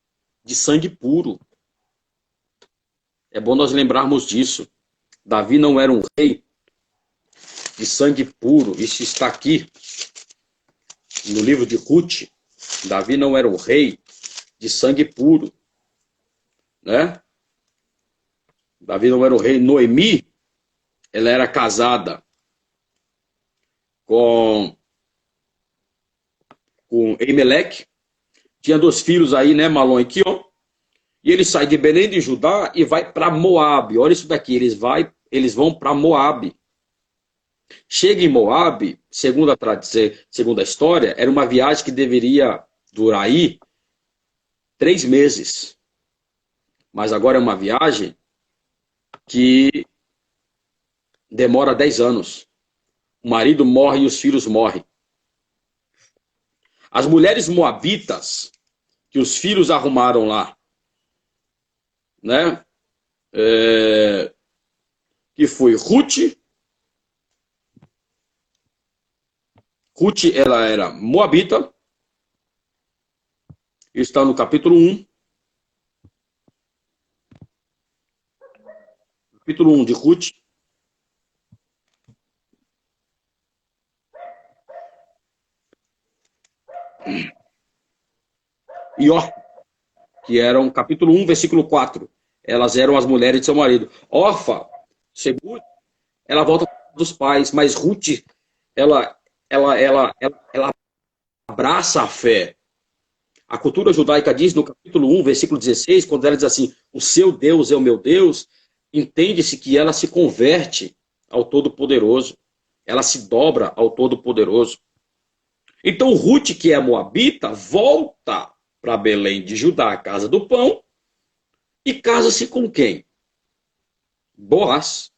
de sangue puro. É bom nós lembrarmos disso. Davi não era um rei de sangue puro. Isso está aqui no livro de Ruth. Davi não era um rei de sangue puro. Né? Davi não era um rei. Noemi, ela era casada com Emelec. Tinha 2 filhos aí, né, Malon e Quion. E ele sai de Belém de Judá e vai para Moabe. Olha isso daqui, eles vão para Moabe. Chega em Moabe, segundo a história, era uma viagem que deveria durar aí 3 meses. Mas agora é uma viagem que demora 10 anos. O marido morre e os filhos morrem. As mulheres moabitas que os filhos arrumaram lá, né? Que foi Ruth. Ruth, ela era moabita. Está no capítulo 1. Capítulo 1 de Ruth. E Orfa, que eram capítulo 1, versículo 4. Elas eram as mulheres de seu marido. Orfa, segundo, ela volta dos pais, mas Ruth, ela abraça a fé. A cultura judaica diz no capítulo 1, versículo 16, quando ela diz assim, o seu Deus é o meu Deus, entende-se que ela se converte ao Todo-Poderoso. Ela se dobra ao Todo-Poderoso. Então Ruth, que é moabita, volta para Belém de Judá, a casa do pão, e casa-se com quem? Boaz.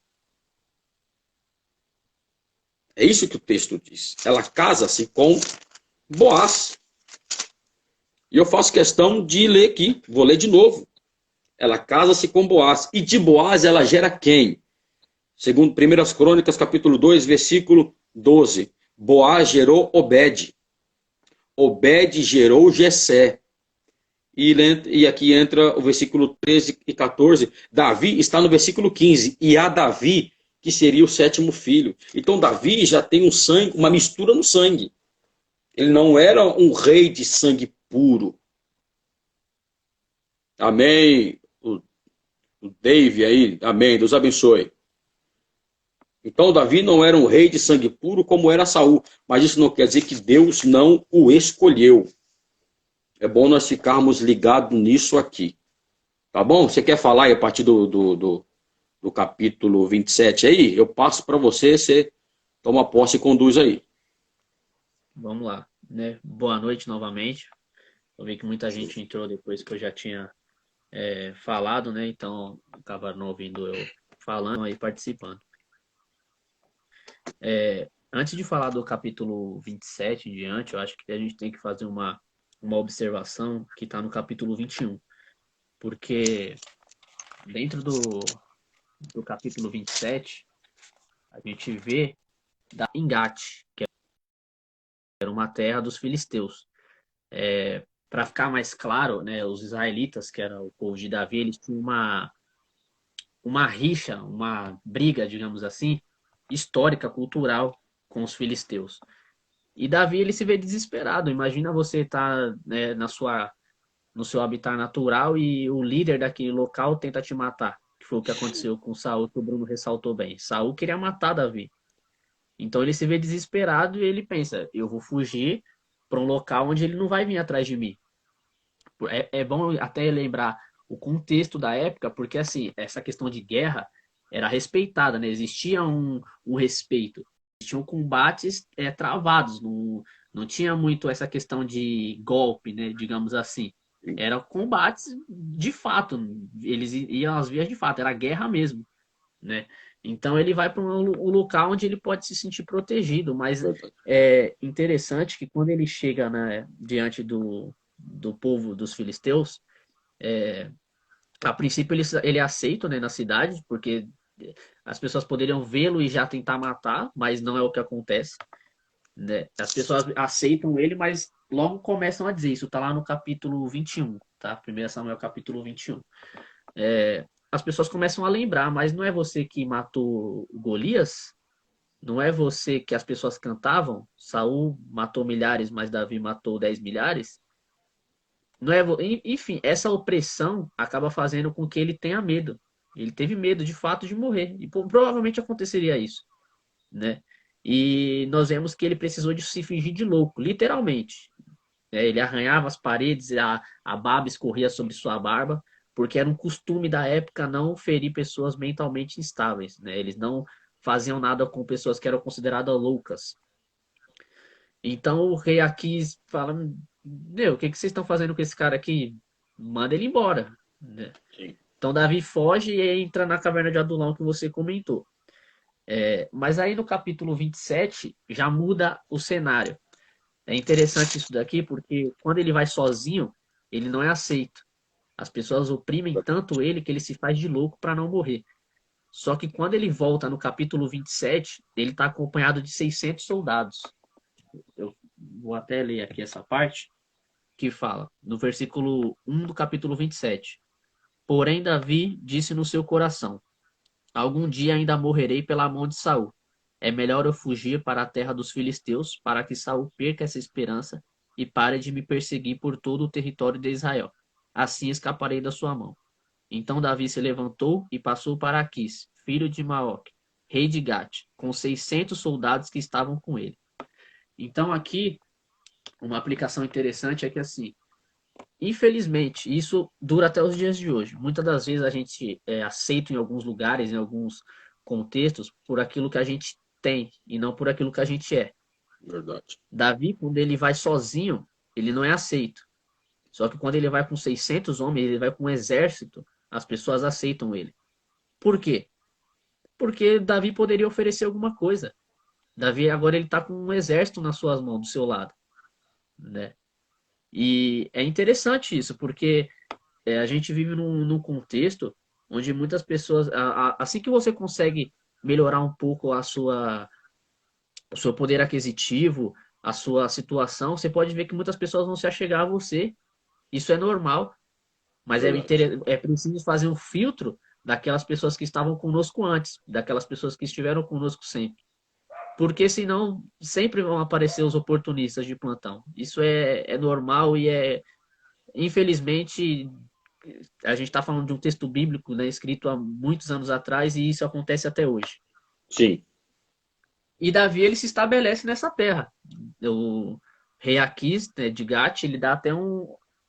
É isso que o texto diz. Ela casa-se com Boaz. E eu faço questão de ler aqui. Vou ler de novo. Ela casa-se com Boaz. E de Boaz ela gera quem? Segundo 1 Crônicas, capítulo 2, versículo 12. Boaz gerou Obed. Obed gerou Jessé. E aqui entra o versículo 13 e 14. Davi está no versículo 15. E a Davi, que seria o 7º filho. Então Davi já tem uma mistura no sangue. Ele não era um rei de sangue puro. Amém. O Dave aí, amém. Deus abençoe. Então, Davi não era um rei de sangue puro como era Saul, mas isso não quer dizer que Deus não o escolheu. É bom nós ficarmos ligados nisso aqui. Tá bom? Você quer falar aí a partir do capítulo 27 aí? Eu passo para você, você toma posse e conduz aí. Vamos lá, né? Boa noite novamente. Eu vi que muita gente entrou depois que eu já tinha falado, né? Então, acabaram não ouvindo eu falando e participando. Antes de falar do capítulo 27 em diante, eu acho que a gente tem que fazer uma observação que está no capítulo 21. Porque dentro do capítulo 27, a gente vê da Engate, que era uma terra dos filisteus. Para ficar mais claro, né, os israelitas, que era o povo de Davi, eles tinham uma rixa, uma briga, digamos assim, histórica, cultural com os filisteus. E Davi ele se vê desesperado. Imagina você estar, né, no seu habitat natural e o líder daquele local tenta te matar. Que foi o que aconteceu com Saul, que o Bruno ressaltou bem. Saul queria matar Davi. Então ele se vê desesperado e ele pensa: eu vou fugir para um local onde ele não vai vir atrás de mim. É bom até lembrar o contexto da época, porque assim, essa questão de guerra era respeitada, né? Existia um respeito. Existiam combates travados, não tinha muito essa questão de golpe, né? Digamos assim. Eram combates de fato, eles iam às vias de fato, era guerra mesmo, né? Então ele vai para um local onde ele pode se sentir protegido, mas é interessante que quando ele chega, né, diante do povo dos filisteus, a princípio ele é aceito, né, na cidade, porque as pessoas poderiam vê-lo e já tentar matar, mas não é o que acontece, né? As pessoas aceitam ele, mas logo começam a dizer, isso está lá no capítulo 21, tá? 1 Samuel capítulo 21. As pessoas começam a lembrar, mas não é você que matou Golias? Não é você que as pessoas cantavam? Saul matou milhares, mas Davi matou 10 milhares? Não é, enfim, essa opressão acaba fazendo com que ele tenha medo. Ele teve medo de fato de morrer. E provavelmente aconteceria isso, né? E nós vemos que ele precisou de se fingir de louco, literalmente. Ele arranhava as paredes, a baba escorria sobre sua barba, porque era um costume da época não ferir pessoas mentalmente instáveis, né? Eles não faziam nada com pessoas que eram consideradas loucas. Então o rei Aquis fala: meu, o que vocês estão fazendo com esse cara aqui? Manda ele embora, né? Sim. Então Davi foge e entra na caverna de Adulão que você comentou. Mas aí no capítulo 27 já muda o cenário. É interessante isso daqui porque quando ele vai sozinho, ele não é aceito. As pessoas oprimem tanto ele que ele se faz de louco para não morrer. Só que quando ele volta no capítulo 27, ele está acompanhado de 600 soldados. Eu vou até ler aqui essa parte que fala, no versículo 1 do capítulo 27. Porém, Davi disse no seu coração: algum dia ainda morrerei pela mão de Saul. É melhor eu fugir para a terra dos filisteus, para que Saul perca essa esperança e pare de me perseguir por todo o território de Israel. Assim escaparei da sua mão. Então Davi se levantou e passou para Aquis, filho de Maoque, rei de Gate, com 600 soldados que estavam com ele. Então aqui, uma aplicação interessante é que assim, infelizmente, isso dura até os dias de hoje. Muitas das vezes a gente é aceito em alguns lugares, em alguns contextos, por aquilo que a gente tem e não por aquilo que a gente é. Verdade. Davi, quando ele vai sozinho, ele não é aceito. Só que quando ele vai com 600 homens, ele vai com um exército, as pessoas aceitam ele. Por quê? Porque Davi poderia oferecer alguma coisa. Davi agora ele está com um exército nas suas mãos, do seu lado, né? E é interessante isso, porque a gente vive num contexto onde muitas pessoas, assim que você consegue melhorar um pouco o seu poder aquisitivo, a sua situação, você pode ver que muitas pessoas vão se achegar a você. Isso é normal, mas Verdade. é preciso fazer um filtro daquelas pessoas que estavam conosco antes, daquelas pessoas que estiveram conosco sempre. porque senão sempre vão aparecer os oportunistas de plantão. Isso é normal e infelizmente, a gente está falando de um texto bíblico, né, escrito há muitos anos atrás e isso acontece até hoje. Sim, E Davi, ele se estabelece nessa terra. O rei Aquis, né, de Gate, ele dá até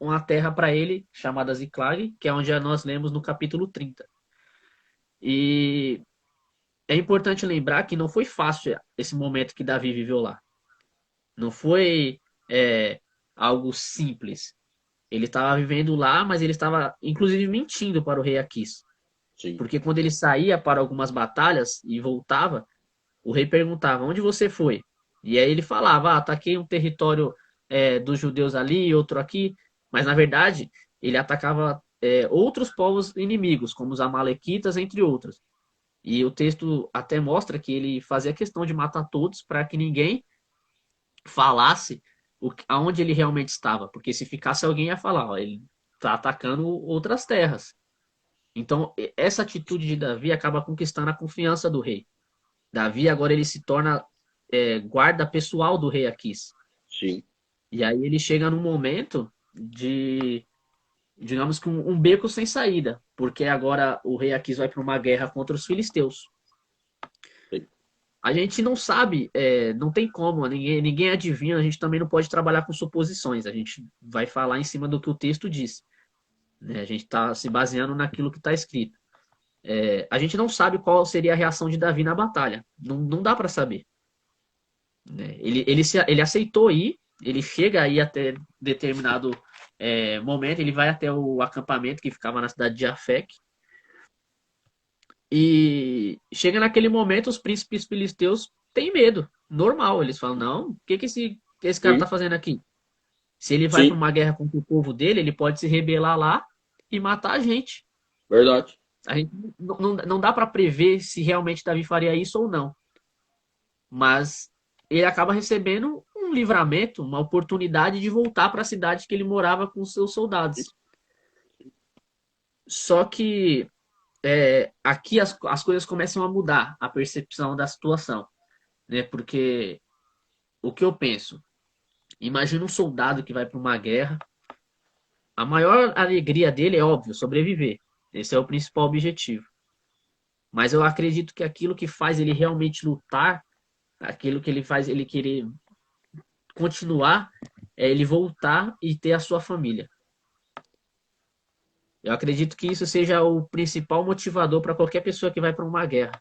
uma terra para ele chamada Ziclag, que é onde nós lemos no capítulo 30. E é importante lembrar que não foi fácil esse momento que Davi viveu lá. Não foi é, algo simples. Ele estava vivendo lá, mas ele estava, inclusive, mentindo para o rei Aquis. sim. Porque quando ele saía para algumas batalhas e voltava, o rei perguntava: onde você foi? E aí ele falava: ataquei um território dos judeus ali, outro aqui. Mas na verdade, ele atacava outros povos inimigos, como os amalequitas, entre outros. E o texto até mostra que ele fazia questão de matar todos para que ninguém falasse aonde ele realmente estava, porque se ficasse alguém ia falar, ó, ele está atacando outras terras. Então, essa atitude de Davi acaba conquistando a confiança do rei. Davi agora ele se torna guarda pessoal do rei Aquis. Sim. E aí ele chega num momento de, digamos que um beco sem saída, porque agora o rei Aquis vai para uma guerra contra os filisteus. Sim. A gente não sabe, não tem como, ninguém adivinha, a gente também não pode trabalhar com suposições, a gente vai falar em cima do que o texto diz. Né? A gente está se baseando naquilo que está escrito. A gente não sabe qual seria a reação de Davi na batalha, não dá para saber. Né? Ele aceitou ir, ele chega aí até determinado momento, ele vai até o acampamento que ficava na cidade de Afec, e chega naquele momento, os príncipes filisteus têm medo, normal. Eles falam: não, o que esse cara tá Sim. fazendo aqui? Se ele vai para Sim. uma guerra contra o povo dele, ele pode se rebelar lá e matar a gente. Verdade. A gente não dá para prever se realmente Davi faria isso ou não. Mas ele acaba recebendo um livramento, uma oportunidade de voltar para a cidade que ele morava com os seus soldados. Só que aqui as coisas começam a mudar, a percepção da situação. Né? Porque o que eu penso? Imagina um soldado que vai para uma guerra. A maior alegria dele é óbvio, sobreviver. Esse é o principal objetivo. Mas eu acredito que aquilo que faz ele realmente lutar, aquilo que ele faz ele querer continuar, é ele voltar e ter a sua família. Eu acredito que isso seja o principal motivador para qualquer pessoa que vai para uma guerra.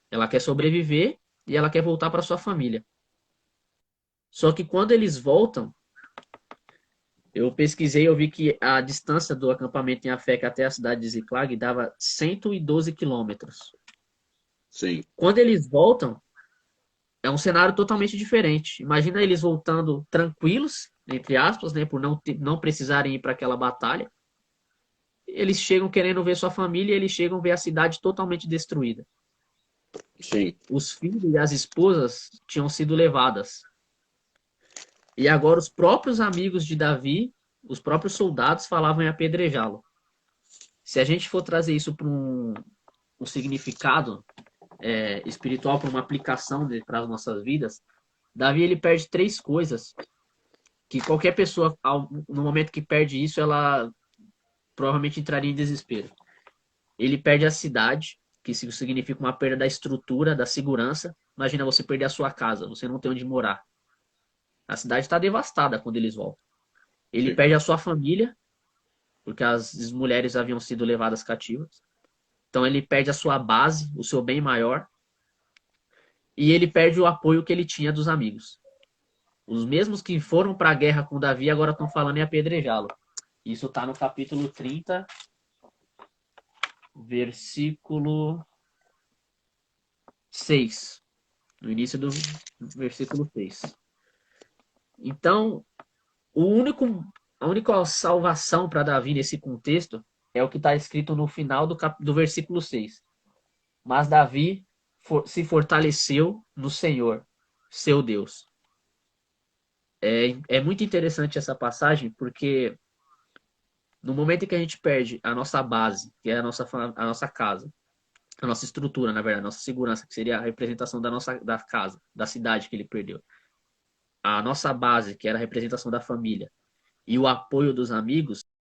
Ela quer sobreviver e ela quer voltar para sua família. Só que quando eles voltam, eu pesquisei, eu vi que a distância do acampamento em Afec até a cidade de Ziklag dava 112 quilômetros. Sim. Quando eles voltam, é um cenário totalmente diferente. Imagina eles voltando tranquilos, entre aspas, né, por não precisarem ir para aquela batalha. Eles chegam querendo ver sua família e eles chegam ver a cidade totalmente destruída. Sim. Os filhos e as esposas tinham sido levadas. E agora os próprios amigos de Davi, os próprios soldados, falavam em apedrejá-lo. Se a gente for trazer isso para um significado espiritual, para uma aplicação para as nossas vidas, Davi ele perde três coisas que qualquer pessoa, no momento que perde isso, ela provavelmente entraria em desespero. Ele perde a cidade, que significa uma perda da estrutura, da segurança. Imagina você perder a sua casa, você não tem onde morar. A cidade está devastada quando eles voltam. Ele Sim. perde a sua família, porque as mulheres haviam sido levadas cativas. Então ele perde a sua base, o seu bem maior, e ele perde o apoio que ele tinha dos amigos. Os mesmos que foram para a guerra com Davi agora estão falando em apedrejá-lo. Isso está no capítulo 30, versículo 6. No início do versículo 6. Então, a única salvação para Davi nesse contexto é o que está escrito no final do versículo 6. Mas Davi se fortaleceu no Senhor, seu Deus. É muito interessante essa passagem, porque no momento em que a gente perde a nossa base, que é a nossa casa, a nossa estrutura, na verdade, a nossa segurança, que seria a representação da casa, da cidade que ele perdeu. A nossa base, que era a representação da família, e o apoio dos amigos,